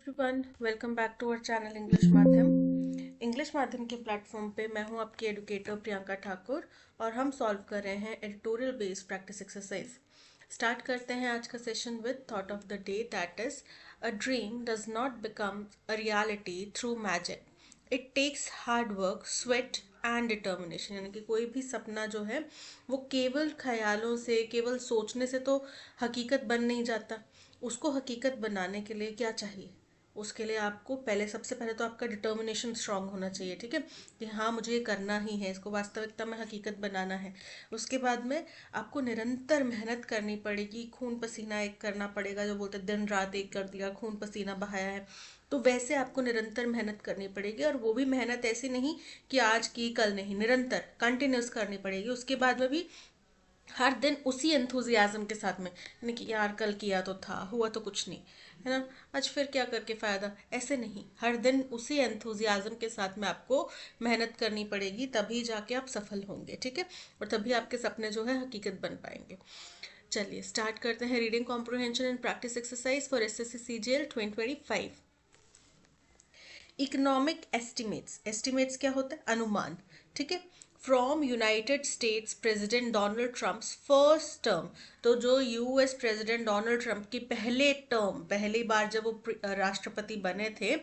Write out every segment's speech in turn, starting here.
Everyone, welcome back to our channel English Madhyam. English Madhyam के platform पे मैं हूं आपकी एडुकेटर प्रियंका ठाकुर और हम सॉल्व कर रहे हैं editorial based practice exercise. Start करते हैं आज का session with thought of the day, that is a dream does not become a reality through magic, it takes hard work, sweat and determination. यानी कि कोई भी सपना जो है वो केवल ख्यालों से, केवल सोचने से तो हकीकत बन नहीं जाता। उसको हकीकत बनाने के लिए क्या चाहिए? उसके लिए आपको पहले, सबसे पहले तो आपका डिटर्मिनेशन स्ट्रांग होना चाहिए। ठीक है, कि हाँ मुझे ये करना ही है, इसको वास्तविकता में हकीकत बनाना है। उसके बाद में आपको निरंतर मेहनत करनी पड़ेगी, खून पसीना एक करना पड़ेगा। जो बोलते हैं दिन रात एक कर दिया, खून पसीना बहाया है, तो वैसे आपको निरंतर मेहनत करनी पड़ेगी। और वो भी मेहनत ऐसी नहीं कि आज की कल नहीं, निरंतर कंटिन्यूस करनी पड़ेगी। उसके बाद में भी हर दिन उसी एंथुजियाज्म के साथ में, यानी कि यार कल किया तो था, हुआ तो कुछ नहीं, है ना, आज फिर क्या करके फायदा, ऐसे नहीं। हर दिन उसी एंथुजियाज्म के साथ में आपको मेहनत करनी पड़ेगी, तभी जाके आप सफल होंगे। ठीक है, और तभी आपके सपने जो है हकीकत बन पाएंगे। चलिए स्टार्ट करते हैं reading comprehension and practice exercise for SSC CGL 2025। Economic estimates, estimates क्या होता है? अनुमान। ठीक है, from United states president Donald Trump first term. तो जो यूएस प्रेसिडेंट डोनाल्ड ट्रम्प की पहले टर्म, पहली बार जब वो राष्ट्रपति बने थे,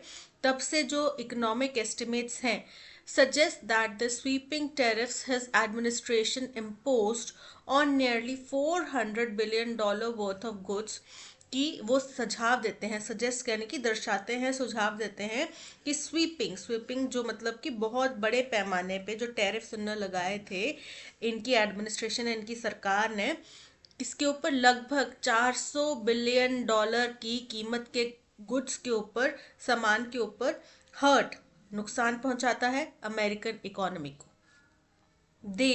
तब से जो इकोनॉमिक एस्टिमेट्स हैं, suggest that the sweeping tariffs his administration imposed on nearly $400 billion worth of goods, कि वो सुझाव देते हैं, सजेस्ट यानी कि दर्शाते हैं, सुझाव देते हैं कि स्वीपिंग, स्वीपिंग जो मतलब कि बहुत बड़े पैमाने पे जो टैरिफ्स उन्होंने लगाए थे, इनकी एडमिनिस्ट्रेशन, इनकी सरकार ने इसके ऊपर लगभग $400 बिलियन की कीमत के गुड्स के ऊपर, सामान के ऊपर हर्ट, नुकसान पहुंचाता है अमेरिकन इकोनॉमी को। They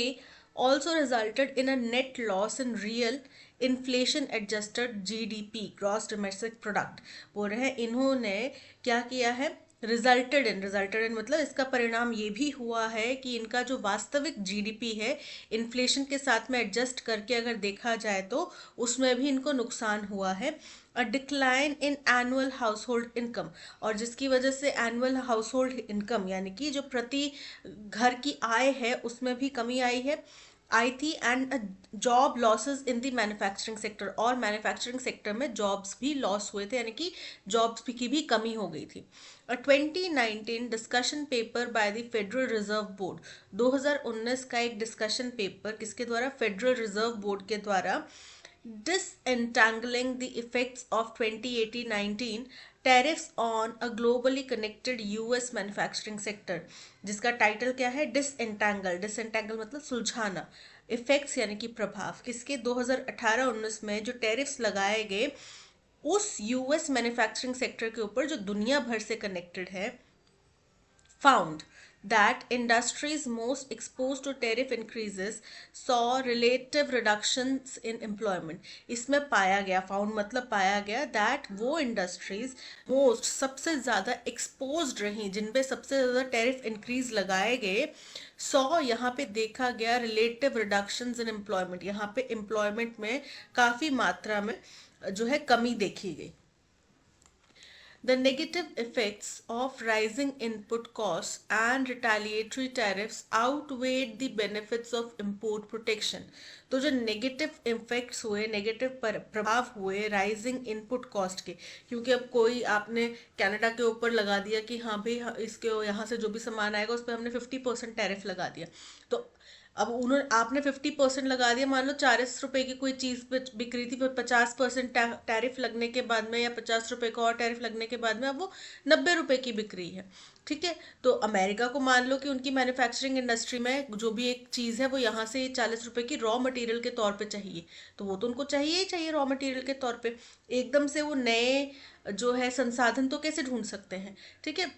also resulted in a net loss in real inflation adjusted GDP, gross domestic product। बोल रहे हैं इन्होंने क्या किया है, रिजल्टेड इन मतलब इसका परिणाम ये भी हुआ है कि इनका जो वास्तविक जीडीपी है, इन्फ्लेशन के साथ में एडजस्ट करके अगर देखा जाए तो उसमें भी इनको नुकसान हुआ है। A decline in annual house hold income, और जिसकी वजह से एनुअल हाउस होल्ड इनकम यानी कि जो प्रति घर की आय है उसमें भी कमी आई थी। And job losses in the manufacturing sector, और मैन्युफैक्चरिंग सेक्टर में जॉब्स भी लॉस हुए थे, यानी कि जॉब्स की भी कमी हो गई थी। 2019 discussion paper by the federal reserve board, 2019 का एक डिस्कशन पेपर किसके द्वारा? फेडरल रिजर्व बोर्ड के द्वारा। Disentangling the effects of 2018-19 tariffs on a globally connected US manufacturing sector, जिसका टाइटल क्या है? डिसएंटैंगल। डिसएंटैंगल मतलब सुलझाना। इफेक्ट्स यानी कि प्रभाव किसके? 2018-19 में जो टैरिफ्स लगाए गए उस यूएस मैन्युफैक्चरिंग सेक्टर के ऊपर जो दुनिया भर से कनेक्टेड है, found that industries most exposed to tariff increases saw relative reductions in employment। इसमें पाया गया, फाउंड मतलब पाया गया, दैट वो इंडस्ट्रीज मोस्ट, सबसे ज़्यादा एक्सपोज्ड रही, जिन पे सबसे ज़्यादा टैरिफ इंक्रीज लगाए गए, सौ यहाँ पे देखा गया रिलेटिव रिडक्शंस इन एम्प्लॉयमेंट, यहाँ पे एम्प्लॉयमेंट में काफ़ी मात्रा में जो है कमी देखी गई। The negative effects of rising input costs and retaliatory tariffs outweighed the benefits of import protection। तो जो नेगेटिव इफेक्ट्स हुए, नेगेटिव प्रभाव हुए राइजिंग इनपुट कॉस्ट के, क्योंकि अब कोई आपने कनाडा के ऊपर लगा दिया कि हाँ भाई इसके यहाँ से जो भी सामान आएगा उस पर हमने 50% टैरिफ लगा दिया, तो अब उन्होंने, आपने 50% लगा दिया, मान लो 40 रुपए की कोई चीज़ बिक रही थी, पर 50% टैरिफ लगने के बाद में, या 50 रुपए का और टैरिफ लगने के बाद में अब वो 90 रुपए की बिक रही है। ठीक है, तो अमेरिका को मान लो कि उनकी मैन्युफैक्चरिंग इंडस्ट्री में जो भी एक चीज़ है वो यहाँ से 40 रुपए की रॉ मटेरियल के तौर पे चाहिए, तो वो तो उनको चाहिए ही चाहिए रॉ मटेरियल के तौर पे। एकदम से वो नए जो है संसाधन तो कैसे ढूंढ सकते हैं? ठीक है,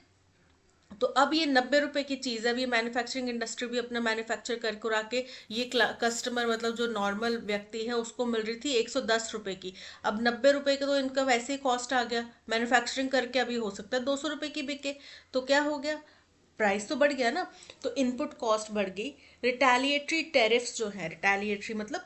तो अब ये 90 रुपए की चीज़ है, अब ये मैन्युफैक्चरिंग इंडस्ट्री भी अपना मैन्युफैक्चर कर करा के ये कस्टमर मतलब जो नॉर्मल व्यक्ति है उसको मिल रही थी 110 रुपए की, अब 90 रुपए का तो इनका वैसे ही कॉस्ट आ गया, मैन्युफैक्चरिंग करके अभी हो सकता है 200 रुपए की बिके, तो क्या हो गया? प्राइस तो बढ़ गया ना, तो इनपुट कॉस्ट बढ़ गई। रिटेलिएटरी टैरिफ्स जो है, रिटेलिएटरी मतलब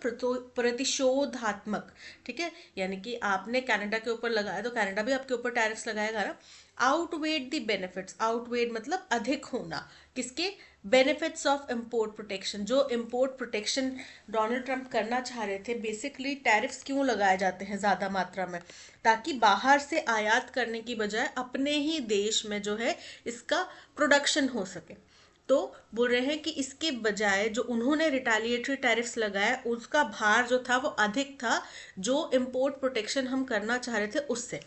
प्रतिशोधात्मक, ठीक है, यानी कि आपने कनाडा के ऊपर लगाया तो कनाडा भी आपके ऊपर टैरिफ्स लगाएगा ना। आउटवेड द बेनिफिट्स, आउटवेड मतलब अधिक होना, किसके, बेनिफिट्स ऑफ इम्पोर्ट प्रोटेक्शन, जो इम्पोर्ट प्रोटेक्शन डोनाल्ड ट्रंप करना चाह रहे थे। बेसिकली टैरिफ्स क्यों लगाए जाते हैं ज़्यादा मात्रा में, ताकि बाहर से आयात करने की बजाय अपने ही देश में जो है इसका प्रोडक्शन हो सके। तो बोल रहे हैं कि इसके बजाय जो उन्होंने रिटेलिएटरी टैरिफ्स लगाया उसका भार जो था वो अधिक था जो इम्पोर्ट प्रोटेक्शन हम करना चाह रहे थे उससे,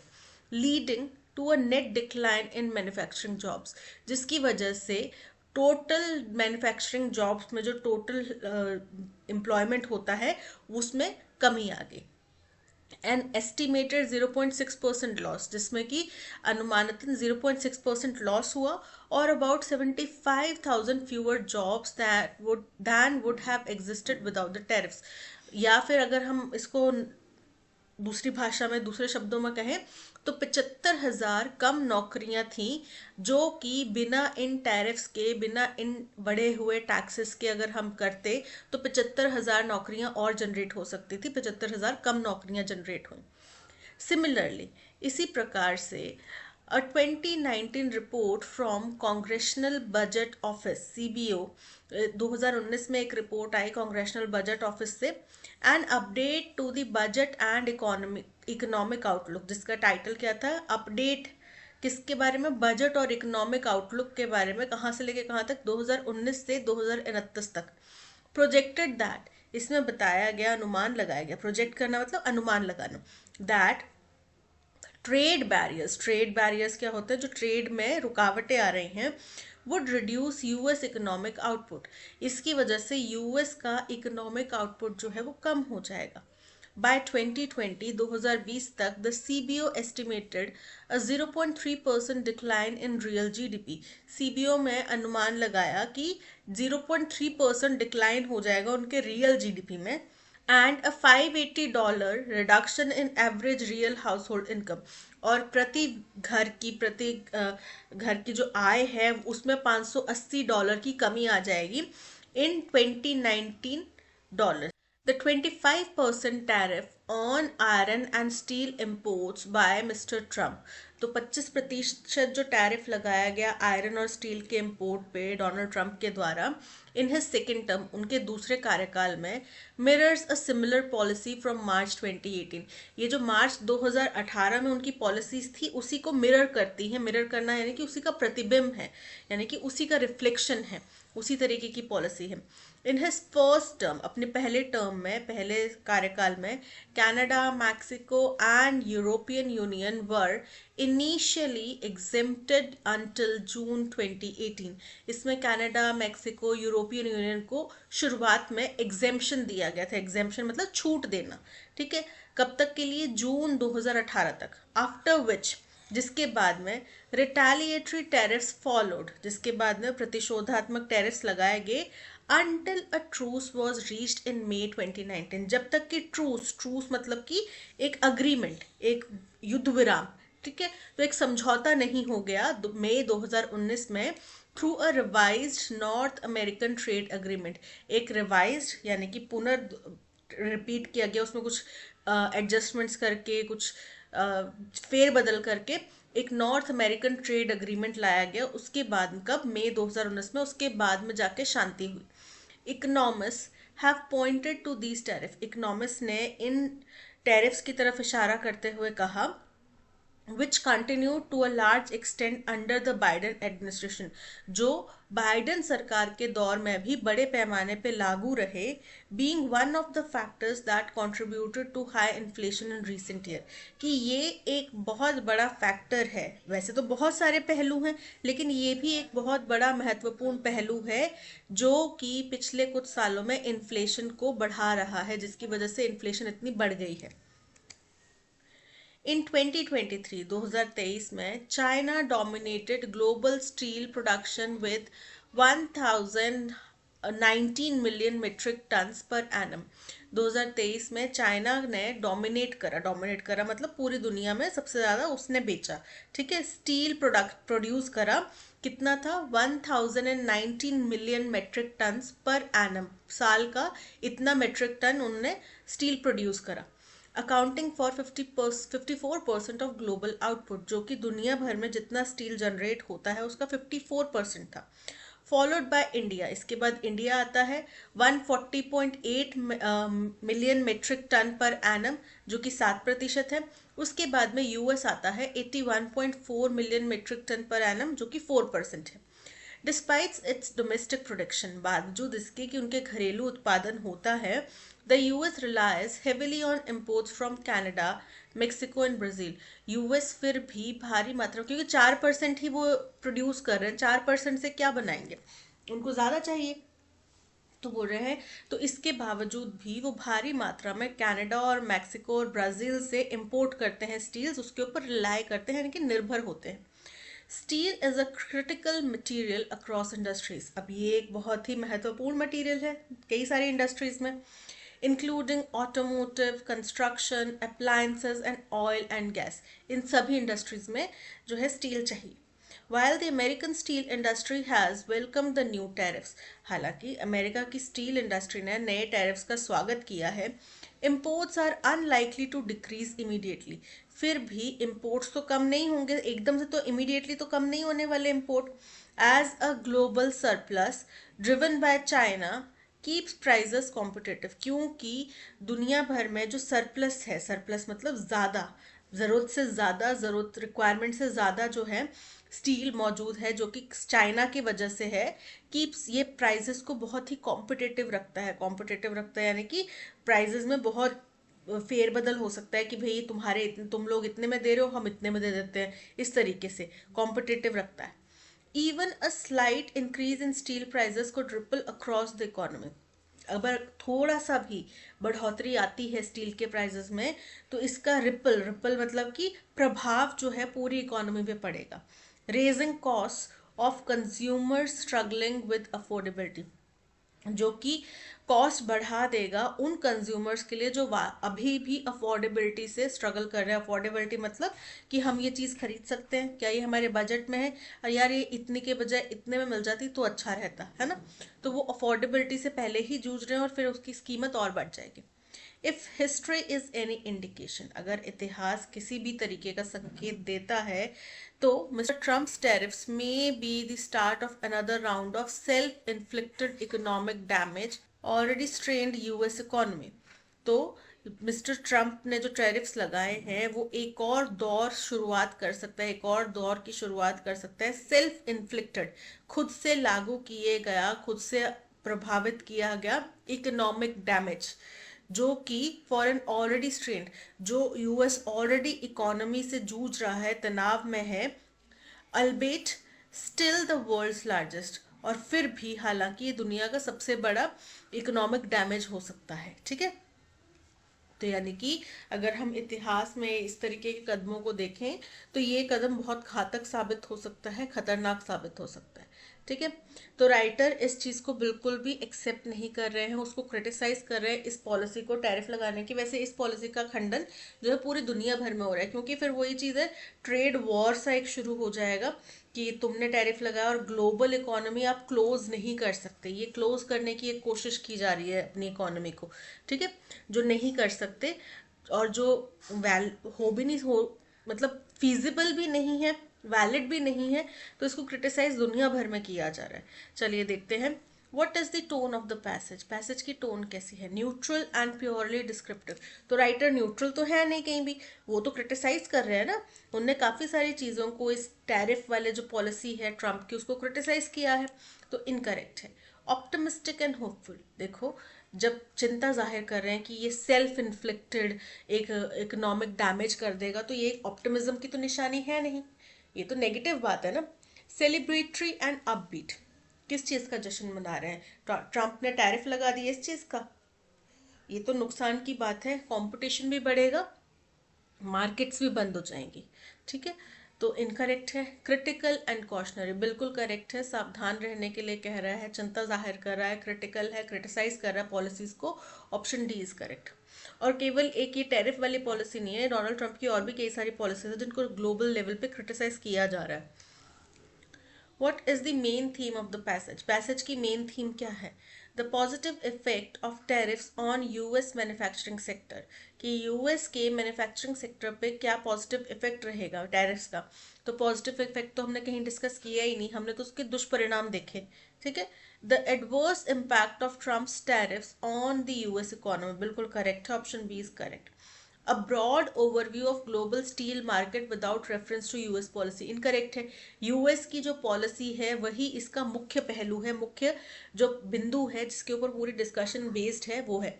leading to a net decline in manufacturing jobs, जिसकी वजह से टोटल मैन्युफैक्चरिंग जॉब्स में जो टोटल एम्प्लॉयमेंट होता है उसमें कमी आ गई। एन एस्टिमेटेड 0.6% लॉस, जिसमें कि अनुमानतन 0.6% लॉस हुआ, और about 75,000 fewer jobs than would have existed without the tariffs. या फिर अगर हम इसको दूसरी भाषा में, दूसरे शब्दों में कहें तो 75,000 कम नौकरियां थी जो कि बिना इन टैरिफ्स के, बिना इन बढ़े हुए टैक्सेस के अगर हम करते तो 75,000 नौकरियां और जनरेट हो सकती थी, 75,000 कम नौकरियां जनरेट हुई। सिमिलरली, इसी प्रकार से a 2019 report from congressional budget office CBO, 2019 में एक रिपोर्ट आई कांग्रेशनल बजट ऑफिस से, an update to the budget and economic outlook, जिसका टाइटल क्या था, अपडेट किसके बारे में, बजट और इकोनॉमिक आउटलुक के बारे में, कहाँ से लेके कहाँ तक, 2019 से 2029 तक। प्रोजेक्टेड दैट, इसमें बताया गया, अनुमान लगाया गया, प्रोजेक्ट करना मतलब अनुमान लगाना, दैट ट्रेड बैरियर्स क्या होते हैं, जो ट्रेड में रुकावटें आ रही हैं, would reduce US economic output, इसकी वजह से यूएस का इकोनॉमिक आउटपुट जो है वो कम हो जाएगा। बाय 2020, 2020 तक the CBO estimated a 0.3% decline in real GDP, CBO में अनुमान लगाया कि 0.3% डिक्लाइन हो जाएगा उनके रियल जीडीपी में, and a $580 reduction in average real house hold income, और घर की जो आय है उसमें $580 की कमी आ जाएगी इन 2019 The 25% tariff on iron and steel imports by Mr. Trump, तो 25% जो टैरिफ लगाया गया आयरन और स्टील के इंपोर्ट पे डोनाल्ड ट्रंप के द्वारा इन हिज सेकेंड टर्म, उनके दूसरे कार्यकाल में, mirrors a similar policy from March 2018, ये जो मार्च 2018 में उनकी पॉलिसीज थी उसी को मिरर करती है। मिरर करना यानी कि उसी का प्रतिबिंब है, यानी कि उसी का रिफ्लेक्शन है, उसी तरीके की पॉलिसी है। इन हिज फर्स्ट टर्म, अपने पहले टर्म में, पहले कार्यकाल में, Canada, Mexico and European union were initially exempted until June 2018, इसमें कनाडा, मैक्सिको, यूरोपियन यूनियन को शुरुआत में एग्जेम्पशन दिया गया था। एग्जेम्पशन मतलब छूट देना, ठीक है, कब तक के लिए, जून 2018 तक। आफ्टर विच, जिसके बाद में रिटेलिएटरी टैरिफ्स फॉलोड, जिसके बाद में प्रतिशोधात्मक टैरिफ्स लगाए गए, until a truce was reached in May 2019, जब तक कि ट्रूस मतलब कि एक अग्रीमेंट, एक युद्ध विराम, ठीक है, तो एक समझौता नहीं हो गया मई 2019 में through a revised north American trade agreement, एक रिवाइज्ड यानी कि रिपीट किया गया, उसमें कुछ एडजस्टमेंट्स करके, कुछ फेरबदल करके एक नॉर्थ अमेरिकन ट्रेड अग्रीमेंट लाया गया। उसके बाद कब, मई 2019 में, उसके बाद में जाके शांति हुई। Economists have pointed to these tariff, economist ने इन टैरिफ्स की तरफ इशारा करते हुए कहा, which continued to a large extent under the Biden administration, जो बाइडन सरकार के दौर में भी बड़े पैमाने पे लागू रहे, being one of the factors that contributed to high inflation in recent year, कि ये एक बहुत बड़ा फैक्टर है। वैसे तो बहुत सारे पहलू हैं लेकिन ये भी एक बहुत बड़ा महत्वपूर्ण पहलू है जो कि पिछले कुछ सालों में इन्फ्लेशन को बढ़ा रहा है, जिसकी वजह से इन्फ्लेशन इतनी बढ़ गई है। इन 2023 में China dominated global steel production with 1019 million metric tons per annum, 2023 में चाइना ने डोमिनेट करा मतलब पूरी दुनिया में सबसे ज़्यादा उसने बेचा। ठीक है, स्टील प्रोडक्ट प्रोड्यूस करा, कितना था 1019 million metric ton per annum, साल का इतना मेट्रिक टन उनने स्टील प्रोड्यूस करा, accounting for 54% of global output, जो कि दुनिया भर में जितना स्टील जनरेट होता है उसका 54% था। फॉलोड बाय इंडिया, इसके बाद इंडिया आता है 140.8 million metric ton per annum, जो कि 7% है। उसके बाद में यूएस आता है 81.4 million metric ton per annum, जो कि 4% है। डिस्पाइट इट्स डोमेस्टिक प्रोडक्शन, बावजूद इसके कि उनके घरेलू उत्पादन होता है, the US relies heavily on imports from Canada, Mexico and Brazil. US फिर भी भारी मात्रा, क्योंकि 4% ही वो प्रोड्यूस कर रहे हैं, 4% से क्या बनाएंगे, उनको ज़्यादा चाहिए तो बोल रहे हैं। तो इसके बावजूद भी वो भारी मात्रा में कनाडा और मैक्सिको और ब्राज़ील से इंपोर्ट करते हैं स्टील्स, उसके ऊपर रिलाई करते हैं, यानी कि निर्भर होते हैं। Steel is a critical material across industries, अब ये एक बहुत ही महत्वपूर्ण मटेरियल है कई सारी इंडस्ट्रीज में, including automotive, construction, appliances and oil and gas, इन सभी इंडस्ट्रीज में जो है स्टील चाहिए। While the American steel industry has welcomed the new tariffs, हालांकि अमेरिका की स्टील इंडस्ट्री ने नए टैरिफ्स का स्वागत किया है, imports are unlikely to decrease immediately, फिर भी imports तो कम नहीं होंगे एकदम से, तो immediately तो कम नहीं होने वाले import, as a global surplus driven by China keeps prices competitive, क्योंकि दुनिया भर में जो सरप्लस है, सरप्लस मतलब ज़्यादा, ज़रूरत से ज़्यादा, ज़रूरत रिक्वायरमेंट से ज़्यादा जो है स्टील मौजूद है, जो कि चाइना की वजह से है, कीप्स ये प्राइजेस को बहुत ही कॉम्पिटिटिव रखता है, यानी कि प्राइजेस में बहुत फेरबदल हो सकता है कि भाई तुम लोग इतने में दे रहे हो, हम इतने में दे देते हैं, इस तरीके से कॉम्पिटिटिव रखता है। Even a slight increase in steel prices could ripple across the economy. अगर थोड़ा सा भी बढ़ोतरी आती है स्टील के प्राइसेस में, तो इसका रिपल मतलब कि प्रभाव जो है पूरी इकोनॉमी पे पड़ेगा। Raising cost of consumers struggling with affordability, जो कि कॉस्ट बढ़ा देगा उन कंज्यूमर्स के लिए जो अभी भी अफोर्डेबिलिटी से स्ट्रगल कर रहे हैं। अफोर्डेबिलिटी मतलब कि हम ये चीज़ खरीद सकते हैं, क्या ये हमारे बजट में है, और यार ये इतने के बजाय इतने में मिल जाती तो अच्छा रहता है ना, तो वो अफोर्डेबिलिटी से पहले ही जूझ रहे हैं और फिर उसकी कीमत और बढ़ जाएगी। If history is any indication, अगर इतिहास किसी भी तरीके का संकेत देता है, तो mister Trump's tariffs may be the start of another round of self inflicted economic damage already strained US economy. तो मिस्टर ट्रम्प ने जो टैरिफ्स लगाए हैं वो एक और दौर शुरुआत कर सकता है, एक और दौर की शुरुआत कर सकता है, सेल्फ इन्फ्लिक्टेड, खुद से लागू किए गया, खुद से प्रभावित किया गया इकोनॉमिक डैमेज, जो कि फॉर एन ऑलरेडी स्ट्रेन्ड, जो यूएस ऑलरेडी इकोनॉमी से जूझ रहा है, तनाव में है, अल्बेट स्टिल द वर्ल्ड्स लार्जेस्ट, और फिर भी हालांकि ये दुनिया का सबसे बड़ा इकोनॉमिक डैमेज हो सकता है। ठीक है, तो यानी कि अगर हम इतिहास में इस तरीके के कदमों को देखें तो ये कदम बहुत घातक साबित हो सकता है, खतरनाक साबित हो सकता है। ठीक है, तो राइटर इस चीज़ को बिल्कुल भी एक्सेप्ट नहीं कर रहे हैं, उसको क्रिटिसाइज कर रहे हैं इस पॉलिसी को, टैरिफ लगाने की। वैसे इस पॉलिसी का खंडन जो है पूरी दुनिया भर में हो रहा है, क्योंकि फिर वही चीज़ है, ट्रेड वॉर सा एक शुरू हो जाएगा कि तुमने टैरिफ लगाया और ग्लोबल इकोनॉमी आप क्लोज नहीं कर सकते, ये क्लोज करने की एक कोशिश की जा रही है अपनी इकोनॉमी को। ठीक है, जो नहीं कर सकते और जो हो भी नहीं हो, मतलब फीजिबल भी नहीं है, वैलिड भी नहीं है, तो इसको क्रिटिसाइज दुनिया भर में किया जा रहा है। चलिए देखते हैं, what is the tone of the passage, passage की टोन कैसी है, न्यूट्रल एंड प्योरली डिस्क्रिप्टिव। तो राइटर न्यूट्रल तो है नहीं कहीं भी, वो तो क्रिटिसाइज कर रहे हैं ना, उनने काफ़ी सारी चीज़ों को, इस टैरिफ वाले जो पॉलिसी है ट्रम्प की, उसको क्रिटिसाइज किया है, तो इनकरेक्ट है। ऑप्टिमिस्टिक एंड होपफुल, देखो जब चिंता जाहिर कर रहे हैं कि ये सेल्फ इन्फ्लिक्टेड एक इकोनॉमिक डैमेज कर देगा, तो ये ऑप्टिमिज्म की तो निशानी है नहीं, ये तो नेगेटिव बात है ना। सेलिब्रेटरी एंड अपबीट, किस चीज़ का जश्न मना रहे हैं, ट्रम्प ने टैरिफ लगा दिया इस चीज़ का, ये तो नुकसान की बात है, कंपटीशन भी बढ़ेगा, मार्केट्स भी बंद हो जाएंगी। ठीक है, तो इनकरेक्ट है। क्रिटिकल एंड कॉशनरी बिल्कुल करेक्ट है, सावधान रहने के लिए कह रहा है, चिंता जाहिर कर रहा है, क्रिटिकल है, क्रिटिसाइज कर रहा है पॉलिसीज को, ऑप्शन डी इज करेक्ट। और केवल एक ये टैरिफ वाली पॉलिसी नहीं है, डोनाल्ड ट्रंप की और भी कई सारी पॉलिसीज है जिनको ग्लोबल लेवल पे क्रिटिसाइज किया जा रहा है। What is the main theme of the passage? Passage की main theme क्या है? The positive effect of tariffs on US manufacturing sector. कि US के manufacturing sector पे क्या positive effect रहेगा tariffs का? तो positive effect तो हमने कहीं discuss किया ही नहीं, हमने तो उसके दुष्परिणाम देखे, ठीक है? The adverse impact of Trump's tariffs on the US economy बिल्कुल correct है, option B is correct. A broad overview of global steel market without reference to US policy. Incorrect है, यूएस की जो पॉलिसी है वही इसका मुख्य पहलू है, मुख्य जो बिंदु है जिसके ऊपर पूरी डिस्कशन बेस्ड है वो है।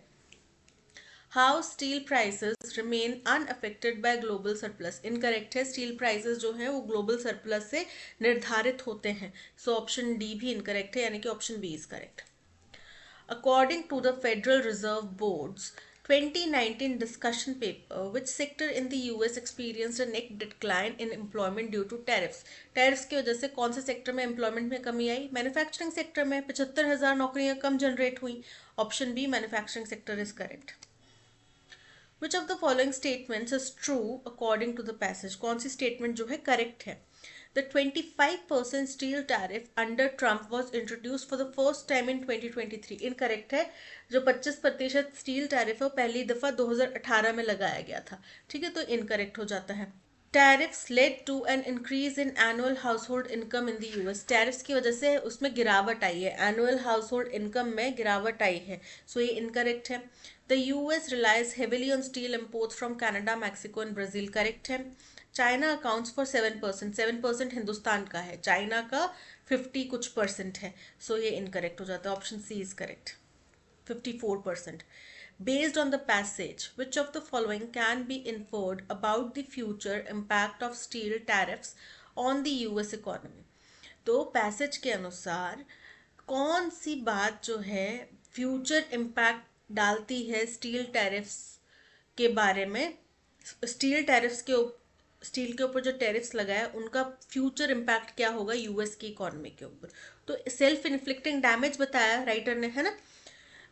How steel prices remain unaffected by global surplus. Incorrect है, स्टील प्राइसेस जो है वो ग्लोबल सरप्लस से निर्धारित होते हैं, सो ऑप्शन डी भी इनकरेक्ट है, यानी कि option B is correct. According to the Federal Reserve Board's 2019 discussion paper, which sector in the US experienced a net decline in employment due to tariffs? Tariffs की वजह से कौन से sector में एम्प्लॉयमेंट में कमी आई? मैन्युफैक्चरिंग सेक्टर में 75,000 नौकरियां कम जनरेट हुई, option B manufacturing sector is correct. Which of the following statements is true according to the passage? कौन सी स्टेटमेंट जो है करेक्ट है? The 25% steel tariff under Trump was introduced for the first time in 2023. Incorrect है, जो 25% steel tariff है वो पहली दफा 2018 में लगाया गया था, ठीक है, तो इनकरेक्ट हो जाता है। Tariffs led to an increase in annual household income in the US. Tariffs की वजह से उसमें गिरावट आई है, एनुअल हाउस होल्ड इनकम में गिरावट आई है, सो ये इनकरेक्ट है। The US relies heavily on steel imports from Canada, Mexico and Brazil. Correct है। चाइना अकाउंट्स फॉर 7%, 7% हिंदुस्तान का है, चाइना का 50 कुछ परसेंट है, सो ये इनकरेक्ट हो जाता है, option C is correct, 54%. Based on the passage, which of the following can be inferred about the future impact of steel tariffs on the US economy? तो पैसेज के अनुसार कौन सी बात जो है फ्यूचर इम्पैक्ट डालती है स्टील टैरिफ्स के बारे में, स्टील के ऊपर जो टैरिफ्स लगाए उनका फ्यूचर इम्पैक्ट क्या होगा यूएस की इकोनॉमी के ऊपर? तो सेल्फ इन्फ्लिक्टिंग डैमेज बताया राइटर ने, है ना।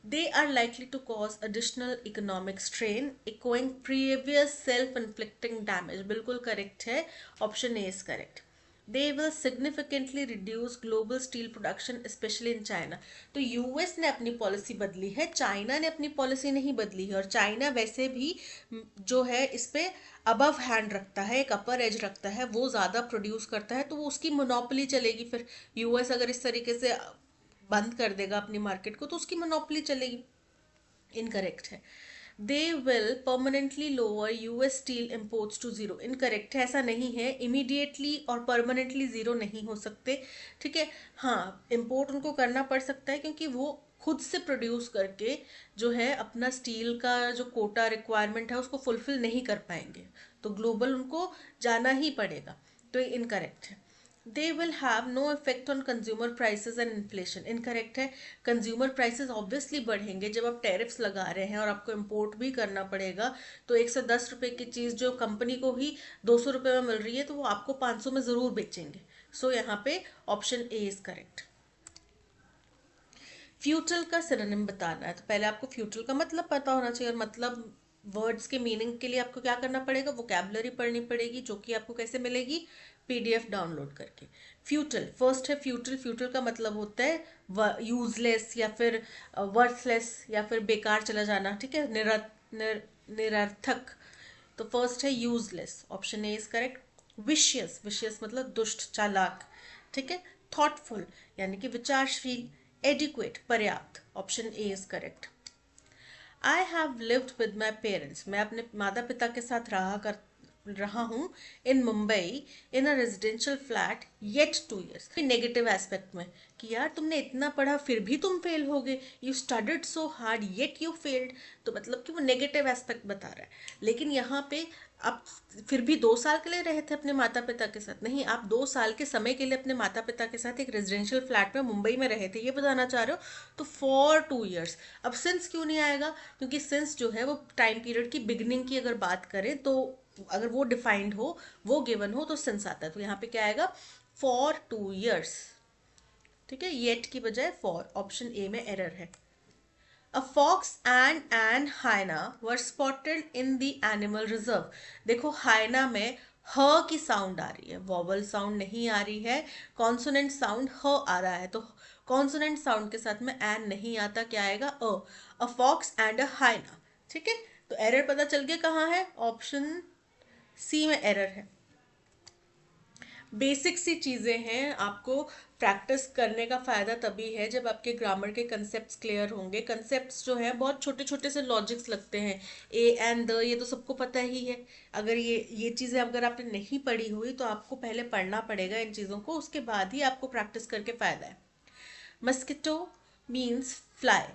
They are likely to cause additional economic strain, echoing previous self-inflicting damage. बिल्कुल करेक्ट है, option A is correct. They will significantly reduce global steel production, especially in China. तो US ने अपनी policy बदली है, चाइना ने अपनी पॉलिसी नहीं बदली है, और चाइना वैसे भी जो है इस पे अबव हैंड रखता है, एक अपर एज रखता है, वो ज़्यादा प्रोड्यूस करता है, तो वो उसकी मोनोपोली चलेगी। फिर यूएस अगर इस तरीके से बंद कर देगा अपनी मार्केट को तो उसकी मोनोपोली चलेगी, इनकरेक्ट है। They will permanently lower US steel imports to zero, incorrect है, ऐसा नहीं है, इमीडिएटली और परमानेंटली जीरो नहीं हो सकते, ठीक है। हाँ, इम्पोर्ट उनको करना पड़ सकता है क्योंकि वो खुद से प्रोड्यूस करके जो है अपना स्टील का जो कोटा रिक्वायरमेंट है उसको फुलफिल नहीं कर पाएंगे, तो ग्लोबल उनको जाना ही पड़ेगा, तो ये इनकरेक्ट है। They will have no effect on consumer prices and inflation. Incorrect है, कंज्यूमर प्राइसेस ऑब्वियसली बढ़ेंगे जब आप टैरिफ्स लगा रहे हैं और आपको इम्पोर्ट भी करना पड़ेगा, तो 110 रुपए की चीज़ जो कंपनी को ही 200 रुपए में मिल रही है तो वो आपको 500 में ज़रूर बेचेंगे, सो यहाँ पे ऑप्शन ए इज करेक्ट। फ्यूचल का सिनोनिम बताना है, तो पहले आपको फ्यूचल का मतलब पता होना चाहिए, और मतलब वर्ड्स के मीनिंग के लिए आपको क्या करना पड़ेगा, वोकैबुलरी पढ़नी पड़ेगी, जो कि आपको कैसे मिलेगी, पीडीएफ डाउनलोड करके। फ्यूटल, फर्स्ट है फ्यूटल, फ्यूटल का मतलब होता है यूजलेस या फिर वर्थलेस या फिर बेकार चला जाना, ठीक है, निरर्थक, तो फर्स्ट है useless, option A is correct. Vicious, vicious मतलब दुष्ट, चालाक, ठीक है। थॉटफुल यानी कि विचारशील। एडिक्वेट, पर्याप्त, option A is correct. I have lived with my parents, मैं अपने माता पिता के साथ रहा हूँ in Mumbai in a residential flat yet 2 years। Negative aspect में कि यार तुमने इतना पढ़ा फिर भी तुम फेल हो गए, you studied so hard yet you failed, तो मतलब कि वो नेगेटिव एस्पेक्ट बता रहा है। लेकिन यहाँ पे आप फिर भी 2 साल के लिए रहे थे अपने माता पिता के साथ, नहीं, आप 2 साल के समय के लिए अपने माता पिता के साथ एक रेजिडेंशियल फ्लैट में मुंबई में रहे थे, ये बताना चाह रहे हो, तो फॉर 2 years। अब सिंस क्यों नहीं आएगा, क्योंकि सिंस जो है वो टाइम पीरियड की बिगनिंग की अगर बात करें तो अगर वो डिफाइंड हो, वो गिवन हो तो सिंस आता है। तो यहाँ पे क्या आएगा, फॉर 2 years। ठीक है, येट की बजाय फॉर, ऑप्शन ए में एरर है। A fox and an hyena were spotted in the animal reserve। देखो hyena में ह की साउंड आ रही है, वॉवल साउंड नहीं आ रही है, कॉन्सोनेंट साउंड ह आ रहा है, तो कॉन्सोनेंट साउंड के साथ में एन नहीं आता, क्या आएगा अ फॉक्स एंड अ हाइना। ठीक है, तो एरर पता चल गया कहाँ है, ऑप्शन सी में एरर है। बेसिक सी चीज़ें हैं, आपको प्रैक्टिस करने का फ़ायदा तभी है जब आपके ग्रामर के कंसेप्ट्स क्लियर होंगे। कंसेप्ट्स जो है बहुत छोटे छोटे से लॉजिक्स लगते हैं, ए एंड द, ये तो सबको पता ही है। अगर ये चीज़ें अगर आपने नहीं पढ़ी हुई तो आपको पहले पढ़ना पड़ेगा इन चीज़ों को, उसके बाद ही आपको प्रैक्टिस करके फ़ायदा है। Mosquito means fly,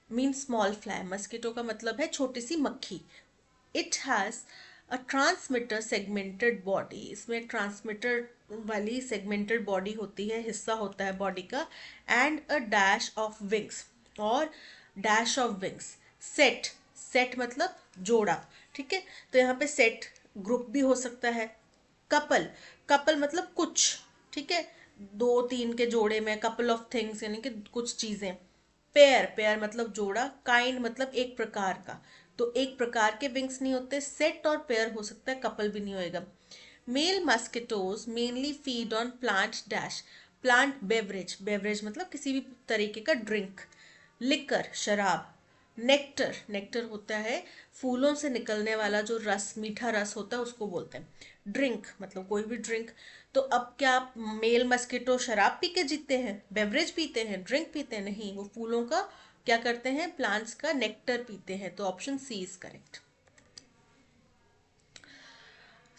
means small fly. Mosquito का मतलब है छोटी सी मक्खी। It has a transmitter segmented body, इसमें ट्रांसमिटर वाली सेगमेंटेड बॉडी होती है, हिस्सा होता है बॉडी का। And a dash of wings, और dash of wings. Set, set मतलब जोड़ा। ठीक है, तो यहाँ पे सेट ग्रुप भी हो सकता है। कपल, कपल मतलब कुछ। ठीक है, 2-3 के जोड़े में कपल ऑफ थिंग्स, यानी कि कुछ चीजें। पेयर, पेयर मतलब जोड़ा। काइंड मतलब एक प्रकार का, तो एक प्रकार के विंग्स नहीं होते। सेट और पेयर हो सकता है, कपल भी नहीं होएगा। Male mosquitoes mainly feed on plant dash, plant beverage, beverage मतलब किसी भी तरीके का ड्रिंक। लिकर शराब। नेक्टर, नेक्टर होता है फूलों से निकलने वाला जो रस, मीठा रस होता है, उसको बोलते हैं। ड्रिंक मतलब कोई भी ड्रिंक। तो अब क्या मेल मस्किटो शराब पी के जीते हैं, बेवरेज पीते हैं, ड्रिंक पीते हैं? नहीं, वो फूलों का क्या करते हैं, प्लांट्स का नेक्टर पीते हैं। तो option C is correct.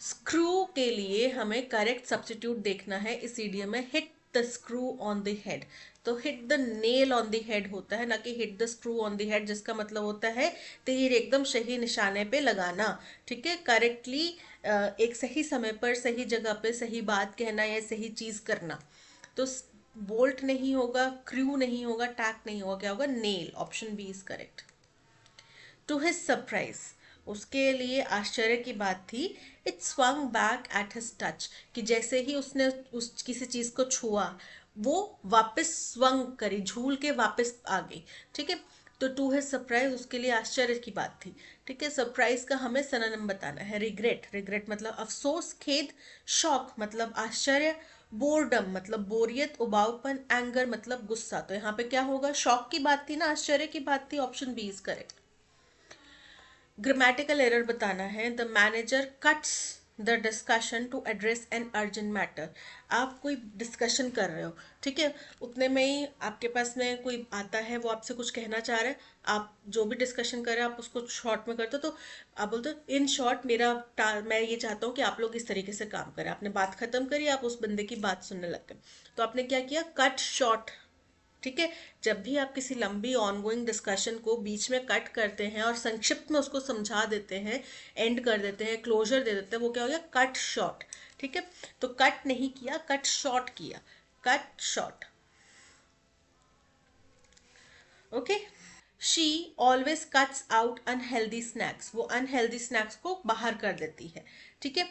Screw के लिए हमें करेक्ट सब्स्टिट्यूट देखना है इस इडियम में। Hit the screw on the head, तो hit the nail on the head होता है, ना कि hit the screw on the head, जिसका मतलब होता है तीर एकदम सही निशाने पे लगाना। ठीक है, करेक्टली एक सही समय पर सही जगह पे सही बात कहना या सही चीज करना। तो बोल्ट नहीं होगा, क्रू नहीं होगा, टैक नहीं होगा, क्या होगा, nail. Option B is correct. To his surprise, उसके लिए आश्चर्य की बात थी। It swung back at his touch, कि जैसे ही उसने उस किसी चीज को छुआ, वो वापस स्वंग करी, झूल के वापस आ गई। ठीक है, तो टू हिज सरप्राइज उसके लिए आश्चर्य की बात थी। ठीक है, सरप्राइज का हमें सिनोनिम बताना है। रिग्रेट, रिग्रेट मतलब अफसोस, खेद। शॉक मतलब आश्चर्य। बोर्डम मतलब बोरियत, उबाऊपन। एंगर मतलब गुस्सा। तो यहाँ पे क्या होगा, शॉक की बात थी ना, आश्चर्य की बात थी, option B is correct. Grammatical error बताना है। The manager cuts the discussion to address an urgent matter. आप कोई डिस्कशन कर रहे हो, ठीक है, उतने में ही आपके पास में कोई आता है, वो आपसे कुछ कहना चाह रहा है। आप जो भी डिस्कशन कर रहे हैं आप उसको शॉर्ट में करते हो, तो आप बोलते हो इन शॉर्ट मैं ये चाहता हूँ कि आप लोग इस तरीके से काम करें। आपने बात खत्म करी, आप उस बंदे की बात सुनने लग गए, तो आपने क्या किया, कट शॉर्ट। ठीक है, जब भी आप किसी लंबी ऑनगोइंग डिस्कशन को बीच में कट करते हैं और संक्षिप्त में उसको समझा देते हैं, एंड कर देते हैं, क्लोजर दे देते हैं, वो क्या हो गया, कट शॉर्ट। ठीक है, तो कट नहीं किया, कट शॉर्ट किया, cut short. Okay. She always cuts out unhealthy snacks, वो अनहेल्दी स्नैक्स को बाहर कर देती है। ठीक है,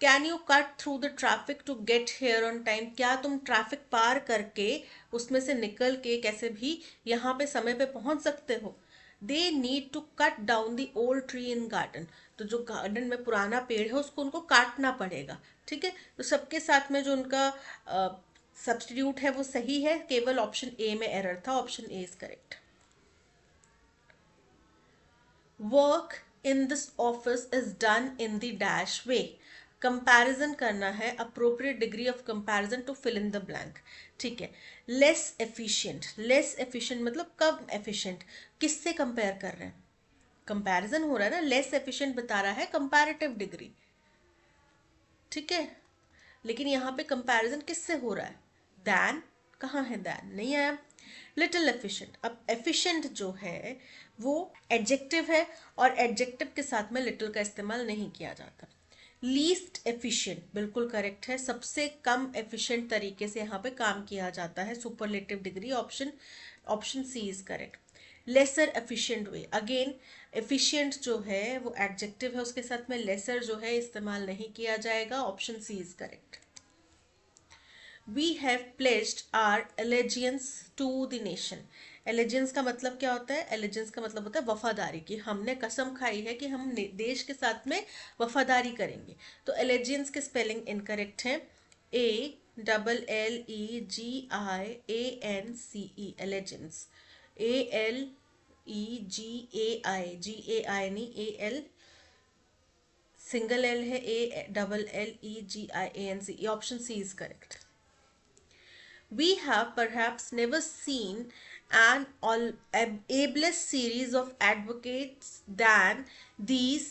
can you cut through the traffic to get here on time, क्या तुम ट्रैफिक पार करके उसमें से निकल के कैसे भी यहाँ पे समय पे पहुंच सकते हो। They need to cut down the old tree in garden, तो जो गार्डन में पुराना पेड़ है उसको उनको काटना पड़ेगा। ठीक है, तो सबके साथ में जो उनका सब्स्टिट्यूट है वो सही है, केवल ऑप्शन ए में एरर था, option A is correct. Work in this office is done in the dash way, comparison करना है, appropriate degree of comparison to fill in the blank. ठीक है, लेस एफिशिएंट, लेस एफिशिएंट मतलब कम efficient, किससे compare कर रहे हैं, कंपैरिजन हो रहा है ना, लेस एफिशिएंट बता रहा है कंपैरेटिव डिग्री। ठीक है, लेकिन यहाँ पे कंपैरिजन किससे हो रहा है, दैन, कहाँ है दैन, नहीं आया। लिटिल एफिशिएंट, अब एफिशिएंट जो है वो एडजेक्टिव है, और एडजेक्टिव के साथ में लिटिल का इस्तेमाल नहीं किया जाता। लीस्ट एफिशिएंट बिल्कुल करेक्ट है, सबसे कम एफिशिएंट तरीके से यहाँ पे काम किया जाता है, superlative degree, option option C is correct. Lesser efficient way, again efficient जो है वो एडजेक्टिव है, उसके साथ में लेसर जो है इस्तेमाल नहीं किया जाएगा। Option C is correct. We have pledged our allegiance to the nation. Allegiance का मतलब क्या होता है? एलिजेंस का मतलब होता है वफादारी की। हमने कसम खाई है कि हम देश के साथ में वफादारी करेंगे। तो एलिजेंस के स्पेलिंग इनकरेक्ट है। ALLEGIANCE allegiance. ALEGAI नहीं, AL सिंगल एल है, ALLEGIANCE। Option C is correct. We have perhaps never seen an ableist series of advocates than these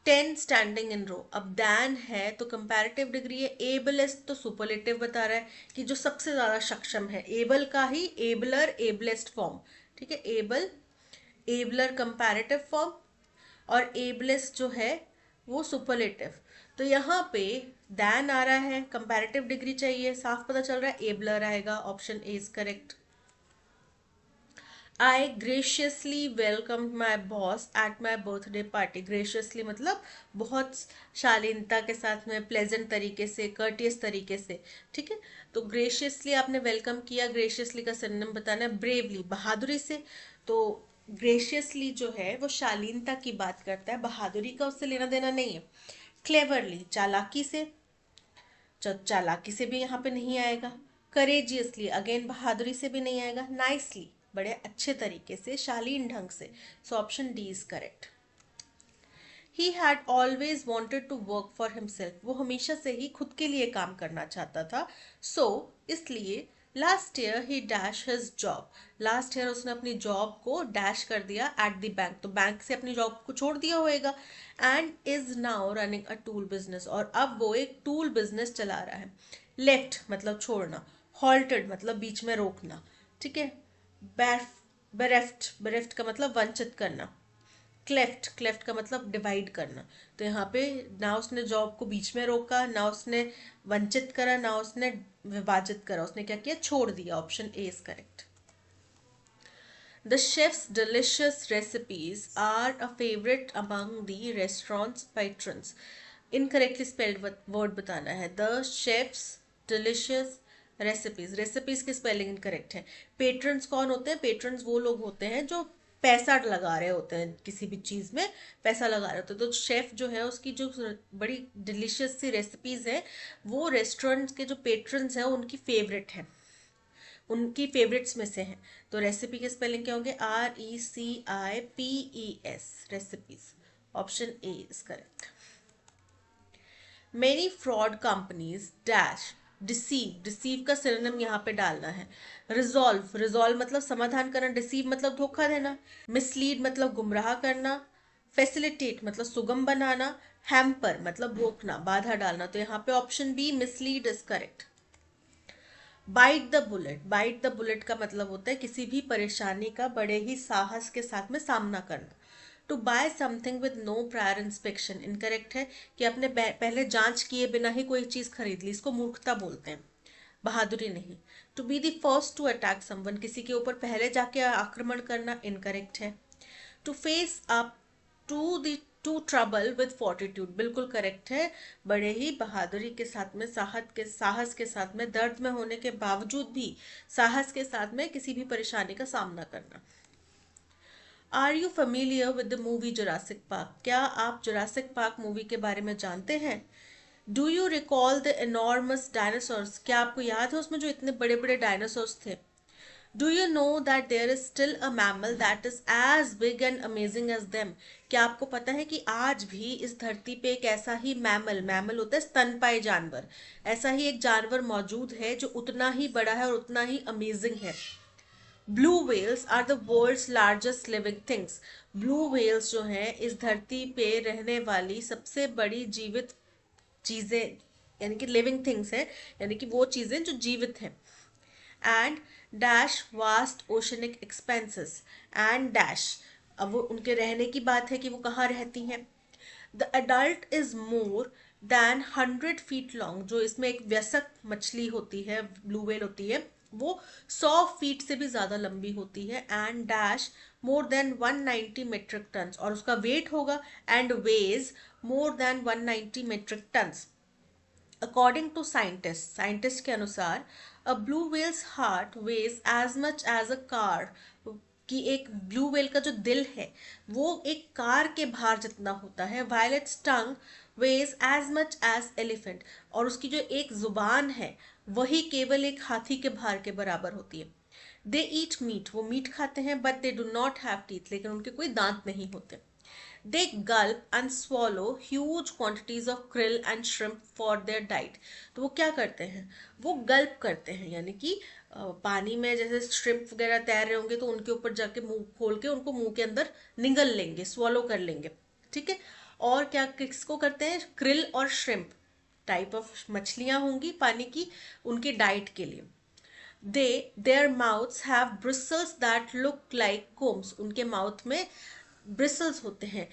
10 standing in row। अब than है तो कंपैरेटिव डिग्री है, ableist तो superlative बता रहा है कि जो सबसे ज्यादा सक्षम है। एबल का ही एबलर एबलेस्ट फॉर्म, ठीक है। एबल एबलर कंपैरेटिव फॉर्म और एबलेस्ट जो है वो सुपरलेटिव। तो यहाँ पे दैन आ रहा है, कंपैरेटिव डिग्री चाहिए, साफ पता चल रहा है एबलर आएगा। Option A is correct. I graciously welcome my boss at my birthday party. Graciously मतलब बहुत शालीनता के साथ में, प्लेजेंट तरीके से, कर्टियस तरीके से, ठीक है। तो ग्रेशियसली आपने वेलकम किया, ग्रेशियसली का सिनोनिम बताना है ब्रेवली, बहादुरी से। तो ग्रेशियसली जो है वो शालीनता की बात करता है, बहादुरी का उससे लेना देना नहीं है। क्लेवरली चालाकी से, चालाकी से भी यहाँ पे नहीं आएगा। करेजियसली अगेन बहादुरी से भी नहीं आएगा। नाइसली बड़े अच्छे तरीके से, शालीन ढंग से। So option D is correct. He had always wanted to work for himself. वो हमेशा से ही खुद के लिए काम करना चाहता था। सो इसलिए लास्ट ईयर ही dash his job. Last year उसने अपनी जॉब को डैश कर दिया एट द बैंक। तो बैंक से अपनी जॉब को छोड़ दिया होएगा। And is now running a tool business. और अब वो एक टूल बिजनेस चला रहा है। लेफ्ट मतलब छोड़ना, हॉल्टेड मतलब बीच में रोकना, ठीक है। बेरेफ्ट, बेरेफ्ट का मतलब वंचित करना। क्लेफ्ट, क्लेफ्ट का मतलब डिवाइड करना। तो यहाँ पे ना उसने जॉब को बीच में रोका, ना उसने वंचित करा, ना उसने विभाजित करा। उसने क्या किया? छोड़ दिया। Option A is correct. The chef's delicious recipes are a favorite among the restaurant's patrons. Incorrectly spelled word बताना है। The chef's delicious recipes, recipes की spelling incorrect है। Patrons कौन होते हैं? Patrons वो लोग होते हैं जो पैसा लगा रहे होते हैं, किसी भी चीज में पैसा लगा रहे होते हैं। तो शेफ जो है उसकी जो बड़ी डिलीशियस सी रेसिपीज है वो रेस्टोरेंट के जो पेट्रन्स हैं उनकी फेवरेट है, उनकी फेवरेट्स में से हैं। तो रेसिपी के स्पेलिंग क्या होंगे? RECIPES, recipes. Option A is correct. Many fraud companies dash deceive. Deceive का सिनोनिम यहाँ पे डालना है। रिजॉल्व, रिजॉल्व मतलब समाधान करना, डिसीव मतलब धोखा देना। मिसलीड मतलब गुमराह करना। फैसिलिटेट मतलब सुगम बनाना। हैम्पर मतलब रोकना, बाधा डालना। तो यहाँ पे option B mislead is correct. Bite the bullet, bite the bullet का मतलब होता है किसी भी परेशानी का बड़े ही साहस के साथ में सामना करना। To buy something with no prior inspection incorrect है कि आपने पहले जांच किए बिना ही कोई चीज खरीद ली, इसको मूर्खता बोलते हैं, बहादुरी नहीं। To be the first to attack someone, किसी के ऊपर पहले जाके आक्रमण करना, इनकरेक्ट है। To face up to the to trouble with fortitude, बिल्कुल करेक्ट है। बड़े ही बहादुरी के साथ में, साहस के साथ में, दर्द में होने के बावजूद भी साहस के साथ में किसी भी परेशानी का सामना करना। Are you familiar with the movie Jurassic Park? क्या आप जुरासिक पार्क मूवी के बारे में जानते हैं? Do you recall the enormous dinosaurs? क्या आपको याद है उसमें जो इतने बड़े बड़े डायनासोर्स थे? Do you know that there is still a mammal that is as big and amazing as them? क्या आपको पता है कि आज भी इस धरती पे एक ऐसा ही मैमल, मैमल होता है स्तनपायी जानवर, ऐसा ही एक जानवर मौजूद है जो उतना ही बड़ा है और उतना ही अमेजिंग है। Blue whales are the world's largest living things. Blue whales जो हैं इस धरती पे रहने वाली सबसे बड़ी जीवित चीजें, यानी कि लिविंग थिंग्स है, यानी कि वो चीजें जो जीवित हैं। And dash vast oceanic expenses, and dash, अब वो उनके रहने की बात है कि वो कहाँ रहती हैं। The adult is more than 100 feet long, जो इसमें एक वयस्क मछली होती है, ब्लू व्हेल होती है, वो 100 फीट से भी ज्यादा लंबी होती है, and dash more than 190 metric ton, और उसका वेट होगा and weighs more than 190 metric ton. According to scientist के अनुसार a blue whale's heart weighs as much as a car, कि एक ब्लू वेल का जो दिल है वो एक कार के भार जितना होता है, while its tongue weighs as much as elephant, और उसकी जो एक जुबान है वही केवल एक हाथी के भार के बराबर होती है। दे ईट मीट, वो मीट खाते हैं, but they do not have teeth, लेकिन उनके कोई दांत नहीं होते। They gulp and swallow huge quantities of krill and shrimp for their diet. तो वो क्या करते हैं, वो गल्प करते हैं, यानी कि पानी में जैसे श्रिम्प वगैरह तैर रहे होंगे तो उनके ऊपर जाके मुंह खोल के उनको मुंह के अंदर निगल लेंगे, स्वॉलो कर लेंगे, ठीक है। और क्या किसको करते हैं, क्रिल और श्रिम्प टाइप ऑफ मछलियां होंगी पानी की, उनके डाइट के लिए। Their mouths have bristles that look like combs, उनके माउथ में ब्रिसल्स होते हैं,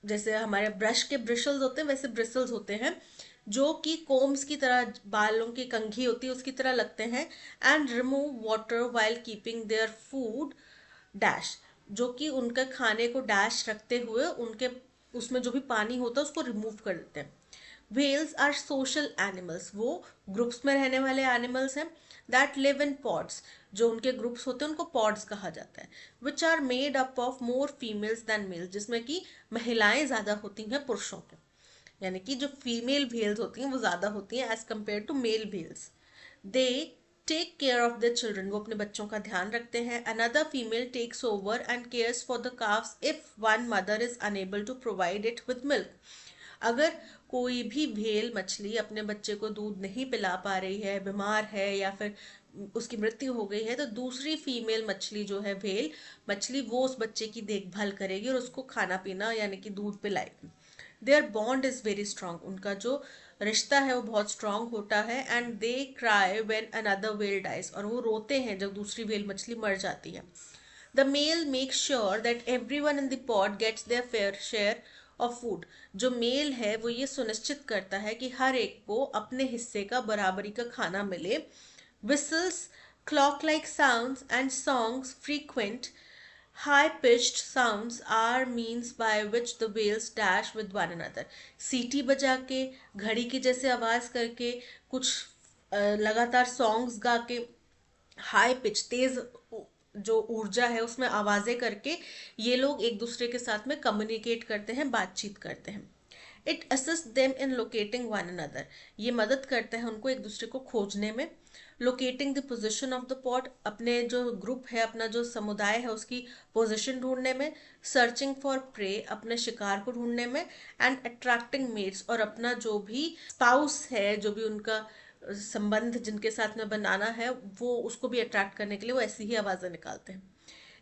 जैसे हमारे ब्रश के ब्रिसल्स होते हैं वैसे ब्रिसल्स होते हैं, जो कि कोम्स की तरह, बालों की कंघी होती है उसकी तरह लगते हैं। And remove water while keeping their food dash, जो कि उनके खाने को डैश रखते हुए उनके उसमें जो भी पानी होता है उसको रिमूव कर देते हैं। व्हेल्स आर सोशल एनिमल्स, वो ग्रुप्स में रहने वाले एनिमल्स हैं। दैट लिव इन पॉड्स, जो उनके ग्रुप्स होते हैं उनको पॉड्स कहा जाता है। Which are made up of more females than males, जिसमें कि महिलाएं ज्यादा होती हैं पुरुषों के, यानी कि जो फीमेल भेल्स होती हैं वो ज्यादा होती हैं as compare to male whales. They take care of the children, वो अपने बच्चों का ध्यान रखते हैं। Another female takes over and cares for the calves if one mother is unable to provide it with milk. अगर कोई भी भेल मछली अपने बच्चे को दूध नहीं पिला पा रही है, बीमार है या फिर उसकी मृत्यु हो गई है, तो दूसरी फीमेल मछली जो है भेल मछली वो उस बच्चे की देखभाल करेगी और उसको खाना पीना यानी कि दूध पिलाएगी। Their bond is very strong, उनका जो रिश्ता है वो बहुत स्ट्रांग होता है। And they cry when another whale dies, और वो रोते हैं जब दूसरी वेल मछली मर जाती है। The male make sure that everyone in the pod gets their fair share of food, जो मेल है वो ये सुनिश्चित करता है कि हर एक को अपने हिस्से का बराबरी का खाना मिले। whistles, clock like sounds, and songs frequent high pitched sounds are means by which the whales dash with one another. सीटी बजा के, घड़ी की जैसे आवाज करके, कुछ लगातार सॉन्ग्स गा के, हाई पिच तेज जो ऊर्जा है उसमें आवाजें करके ये लोग एक दूसरे के साथ में कम्युनिकेट करते हैं, बातचीत करते हैं। It assist them in locating one another, ये मदद करता है उनको एक दूसरे को खोजने में। Locating the position of the pot, अपने जो ग्रुप है, अपना जो समुदाय है उसकी पोजिशन ढूंढने में। सर्चिंग फॉर प्रे, अपने शिकार को ढूंढने में। एंड अट्रैक्टिंग मेट्स, और अपना जो भी स्पाउस है, जो भी उनका संबंध जिनके साथ में बनाना है, वो उसको भी अट्रैक्ट करने के लिए वो ऐसी ही आवाजें निकालते हैं।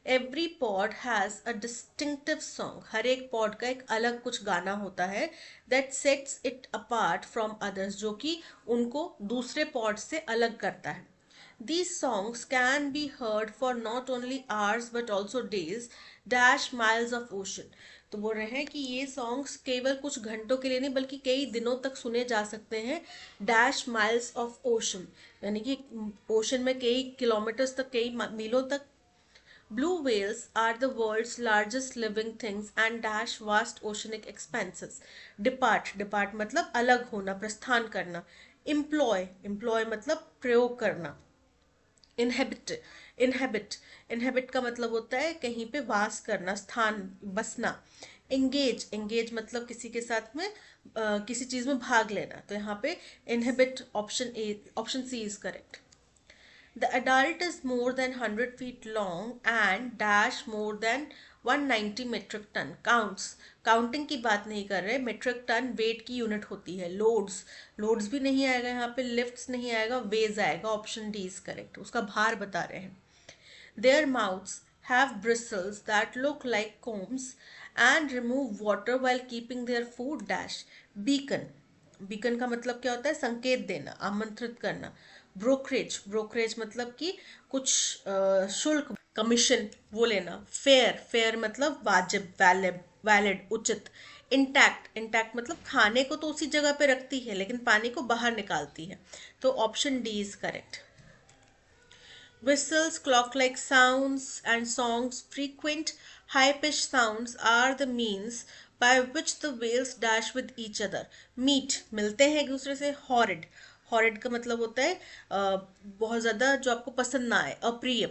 Every pod has a distinctive song, हर एक पॉड का एक अलग कुछ गाना होता है। That sets it apart from others, जो कि उनको दूसरे पॉड से अलग करता है। These songs can be heard for not only hours but also days, dash miles of ocean. तो बोल रहे हैं कि ये सॉन्ग्स केवल कुछ घंटों के लिए नहीं बल्कि कई दिनों तक सुने जा सकते हैं। डैश माइल्स ऑफ ओशन, यानी कि ओशन में कई किलोमीटर्स तक, कई मीलों तक। Blue whales are the world's largest living things and dash vast oceanic expanses. Depart मतलब अलग होना, प्रस्थान करना। Employ मतलब प्रयोग करना। इनहेबिट का मतलब होता है कहीं पे वास करना, स्थान, बसना। एंगेज मतलब किसी के साथ में किसी चीज में भाग लेना, तो यहाँ पे inhabit option C is correct. The adult is more than 100 feet long and dash more than 190 metric ton. Counting की बात नहीं कर रहे, मेट्रिक टन वेट की यूनिट होती है। लोड्स भी नहीं आएगा यहाँ पे, लिफ्ट्स नहीं आएगा, वेज आएगा। ऑप्शन डी इज करेक्ट, उसका भार बता रहे हैं। Their mouths have bristles that look like combs and remove water while keeping their food dash. Beacon का मतलब क्या होता है, संकेत देना, आमंत्रित करना। ब्रोकरेज मतलब कि कुछ शुल्क, कमीशन वो लेना। फेयर मतलब वाजिब, वैलिड, उचित। इंटैक्ट मतलब खाने को तो उसी जगह पे रखती है लेकिन पानी को बाहर निकालती है, तो option D is correct. Whistles, clock-like sounds, and songs, frequent high-pitched sounds are the means by which the whales dash with each other. Meet मिलते हैं एक दूसरे से. Horrid, horrid का मतलब होता है बहुत ज़्यादा जो आपको पसंद ना आए, अप्रिय.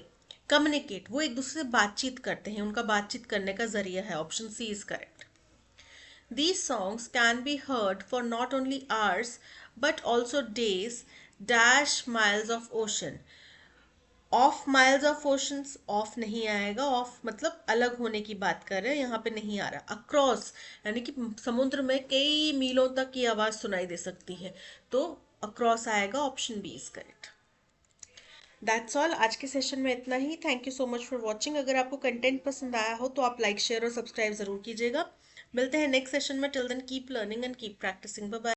Communicate, वो एक दूसरे से बातचीत करते हैं, उनका बातचीत करने का जरिया है. Option C is correct. These songs can be heard for not only hours but also days, dash miles of ocean. Of miles of oceans, of नहीं आएगा. ऑफ मतलब अलग होने की बात कर रहे हैं, यहाँ पे नहीं आ रहा. अक्रॉस यानी कि समुद्र में कई मीलों तक की आवाज सुनाई दे सकती है, तो अक्रॉस आएगा. Option B is correct. That's all. आज के सेशन में इतना ही. Thank you so much for watching. अगर आपको कंटेंट पसंद आया हो तो आप लाइक शेयर और सब्सक्राइब जरूर कीजिएगा. मिलते हैं नेक्स्ट सेशन में. Till then keep learning and keep practicing. Bye bye.